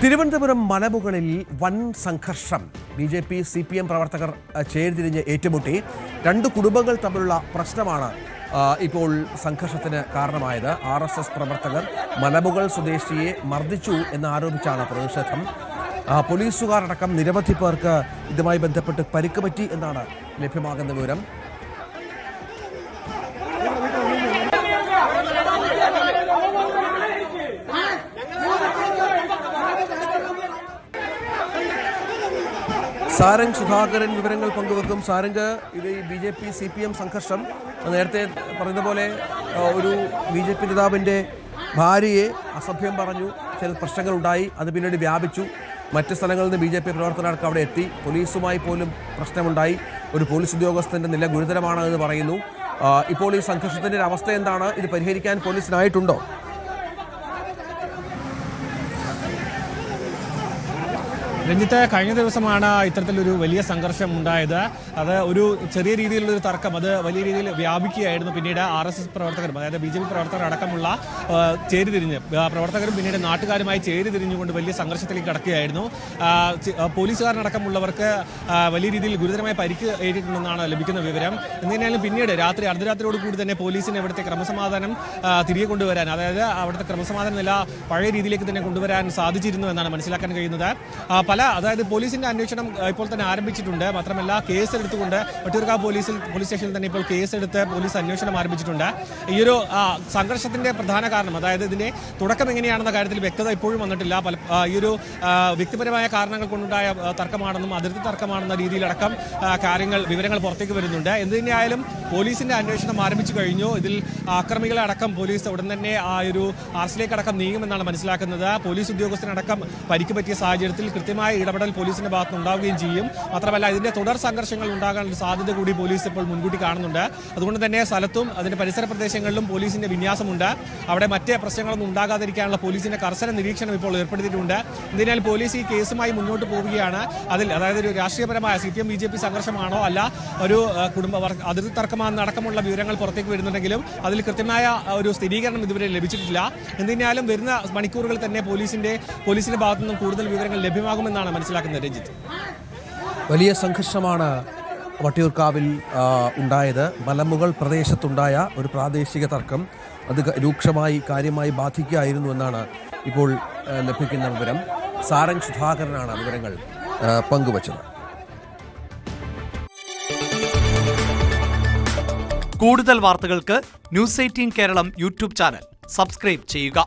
തിരുവനന്തപുരം മലമുകളിൽ വൻ സംഘർഷം. BJP CPM പ്രവർത്തകർ ചേരിതിരിഞ്ഞ് ഏറ്റുമുട്ടി. രണ്ട് കുടുംബങ്ങൾ തമ്മിലുള്ള പ്രശ്നമാണ് ഇപ്പോൾ സംഘർഷത്തിന് കാരണമായത്. RSS പ്രവർത്തകർ മലമുകൾ സ്വദേശിയെ മർദ്ദിച്ചു എന്നാരോപിച്ചാണ് പ്രതിഷേധം. പോലീസുകാരടക്കം നിരവധി പേർക്ക് ഇതുമായി ബന്ധപ്പെട്ട് പരിക്ക് പറ്റി എന്നാണ് ലഭ്യമാകുന്ന വിവരം. സാരംഗ് സുധാകരൻ വിവരങ്ങൾ പങ്കുവെക്കും. സാരംഗ്, ഇത് ഈ BJP CPM സംഘർഷം നേരത്തെ പറഞ്ഞതുപോലെ ഒരു BJP നേതാവിൻ്റെ ഭാര്യയെ അസഭ്യം പറഞ്ഞു, ചില പ്രശ്നങ്ങളുണ്ടായി, അത് പിന്നീട് വ്യാപിച്ചു. മറ്റ് സ്ഥലങ്ങളിൽ നിന്ന് BJP പ്രവർത്തകർക്ക് അവിടെ എത്തി. പോലീസുമായി പോലും പ്രശ്നമുണ്ടായി. ഒരു പോലീസ് ഉദ്യോഗസ്ഥൻ്റെ നില ഗുരുതരമാണെന്ന് പറയുന്നു. ഇപ്പോൾ ഈ സംഘർഷത്തിൻ്റെ അവസ്ഥ എന്താണ്? ഇത് പരിഹരിക്കാൻ പോലീസിനായിട്ടുണ്ടോ? രഞ്ജിത്ത്, കഴിഞ്ഞ ദിവസമാണ് ഇത്തരത്തിലൊരു വലിയ സംഘർഷം ഉണ്ടായത്. അത് ഒരു ചെറിയ രീതിയിലുള്ളൊരു തർക്കം, അത് വലിയ രീതിയിൽ വ്യാപിക്കുകയായിരുന്നു. പിന്നീട് RSS പ്രവർത്തകരും, അതായത് BJP പ്രവർത്തകർ അടക്കമുള്ള ചേരിതിരിഞ്ഞ് പ്രവർത്തകരും പിന്നീട് നാട്ടുകാരുമായി ചേരിതിരിഞ്ഞുകൊണ്ട് വലിയ സംഘർഷത്തിലേക്ക് കടക്കുകയായിരുന്നു. പോലീസുകാരനടക്കമുള്ളവർക്ക് വലിയ രീതിയിൽ ഗുരുതരമായ പരിക്ക് ഏറ്റിട്ടുണ്ടെന്നാണ് ലഭിക്കുന്ന വിവരം. എന്നിരുന്നാലും പിന്നീട് അർദ്ധരാത്രിയോട് കൂടി തന്നെ പോലീസിന് ഇവിടുത്തെ ക്രമസമാധാനം തിരികെ കൊണ്ടുവരാൻ, അതായത് അവിടുത്തെ ക്രമസമാധാന നില പഴയ രീതിയിലേക്ക് തന്നെ കൊണ്ടുവരാൻ സാധിച്ചിരുന്നു എന്നാണ് മനസ്സിലാക്കാൻ കഴിയുന്നത്. അതായത് പോലീസിന്റെ അന്വേഷണം ഇപ്പോൾ തന്നെ ആരംഭിച്ചിട്ടുണ്ട്. മാത്രമല്ല കേസെടുത്തുകൊണ്ട് വട്ടിയൂർക്കാവ് പോലീസ് സ്റ്റേഷനിൽ തന്നെ ഇപ്പോൾ കേസെടുത്ത് പോലീസ് അന്വേഷണം ആരംഭിച്ചിട്ടുണ്ട്. ഈ ഒരു സംഘർഷത്തിന്റെ പ്രധാന കാരണം, അതായത് ഇതിന്റെ തുടക്കം എങ്ങനെയാണെന്ന കാര്യത്തിൽ വ്യക്തത ഇപ്പോഴും വന്നിട്ടില്ല. ഈ ഒരു വ്യക്തിപരമായ കാരണങ്ങൾ കൊണ്ടുണ്ടായ തർക്കമാണെന്നും അതിർത്തി തർക്കമാണെന്ന രീതിയിലടക്കം വിവരങ്ങൾ പുറത്തേക്ക് വരുന്നുണ്ട്. എന്തുതന്നെയായാലും പോലീസിന്റെ അന്വേഷണം ആരംഭിച്ചു കഴിഞ്ഞു. ഇതിൽ അക്രമികളെ അടക്കം പോലീസ് ഉടൻ തന്നെ ആ ഒരു അറസ്റ്റിലേക്ക് അടക്കം നീങ്ങുമെന്നാണ് മനസ്സിലാക്കുന്നത്. പോലീസ് ഉദ്യോഗസ്ഥനടക്കം പരിക്ക് പറ്റിയ സാഹചര്യത്തിൽ കൃത്യമായ ഇടപെടൽ പോലീസിന്റെ ഭാഗത്ത് ഉണ്ടാവുകയും ചെയ്യും. മാത്രമല്ല ഇതിന്റെ തുടർ സംഘർഷങ്ങൾ ഉണ്ടാകാനുള്ള സാധ്യത കൂടി പോലീസ് ഇപ്പോൾ മുൻകൂട്ടി കാണുന്നുണ്ട്. അതുകൊണ്ട് തന്നെ സ്ഥലത്തും അതിന്റെ പരിസര പ്രദേശങ്ങളിലും പോലീസിന്റെ വിന്യാസമുണ്ട്. അവിടെ മറ്റ് പ്രശ്നങ്ങളൊന്നും ഉണ്ടാകാതിരിക്കാനുള്ള പോലീസിന്റെ കർശന നിരീക്ഷണം ഇപ്പോൾ ഏർപ്പെടുത്തിയിട്ടുണ്ട്. ഇതിനാൽ പോലീസ് ഈ കേസുമായി മുന്നോട്ട് പോവുകയാണ്. അതായത് ഒരു രാഷ്ട്രീയപരമായ CPM BJP സംഘർഷമാണോ അല്ല ഒരു അതിർത്തി തർക്കമാണെന്ന് അടക്കമുള്ള വിവരങ്ങൾ പുറത്തേക്ക് വരുന്നുണ്ടെങ്കിലും അതിൽ കൃത്യമായ ഒരു സ്ഥിരീകരണം ഇതുവരെ ലഭിച്ചിട്ടില്ല. എന്തിനാലും വരുന്ന മണിക്കൂറുകളിൽ തന്നെ പോലീസിന്റെ ഭാഗത്തു നിന്നും കൂടുതൽ വിവരങ്ങൾ ലഭ്യമാകുമെന്നാണ് മനസ്സിലാക്കുന്നത്. രഞ്ജിത്ത്, വലിയ സംഘർഷമാണ് വട്ടിയൂർക്കാവിൽ ഉണ്ടായത്. മലമുകൾ പ്രദേശത്തുണ്ടായ ഒരു പ്രാദേശിക തർക്കം അത് രൂക്ഷമായി കാര്യമായി ബാധിക്കുകയായിരുന്നു എന്നാണ് ഇപ്പോൾ ലഭിക്കുന്ന വിവരം. സാരംഗ് സുധാകരനാണ് വിവരങ്ങൾ പങ്കുവച്ചത്. കൂടുതൽ വാർത്തകൾക്ക് News 18 Keralam YouTube channel subscribe ചെയ്യുക.